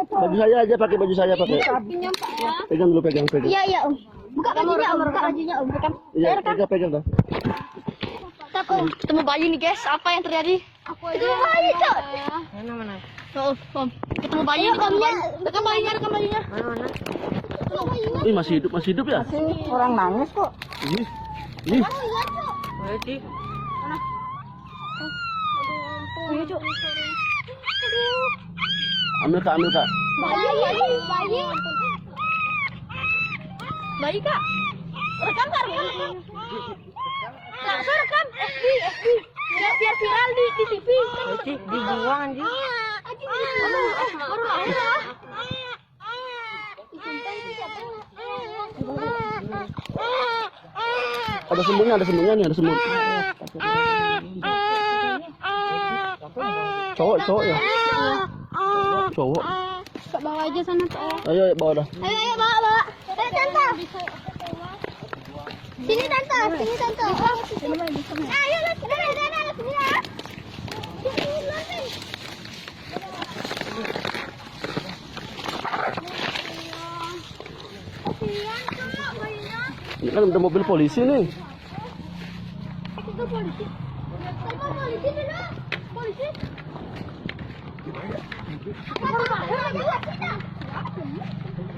Baju saya aja, pakai baju saya pakai. Pegang dulu, pegang. Iya, iya, Om. Buka bajunya, Om. Buka bajunya, Om. Iya, pegang dah. Ketemu bayi nih, guys. Apa yang terjadi? Ketemu bayi, Cok. Mana? Om. Ketemu bayi, Omnya. Rekam bayinya. Mana? Ih, masih hidup ya? Masih orang nangis kok. Ih. Berarti. Ayo, Cok. Ambil kak. Bayi. Bayi, Kak. Rekam, Kak. Langsung rekam. FB. Biar viral di TV. Berarti dibuang anjing. Baru lahir. Ada semutnya nih, ada semut. Cowok ya? Cowok. Kak, bawa aja sana, Kak. Ayo bawa dah. Ayo, bawa. Tante. Sini, Tante. Ayo, sini ya. Ini kan ada mobil polisi nih. Itu polisi. Sama polisi dulu. Polisi.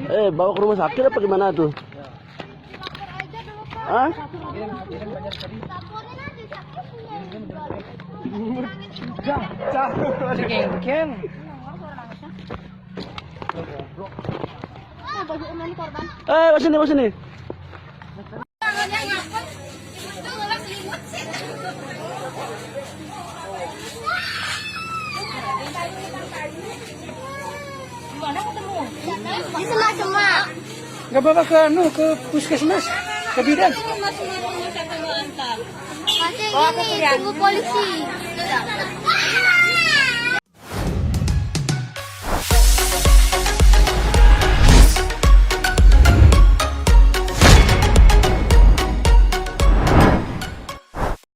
Bawa ke rumah sakit apa gimana tuh? Hah? Geng. Baju ini korban. Sini. Di semak-semak. Gak bawa ke puskesmas, ke bidan. Masih ini tunggu polisi.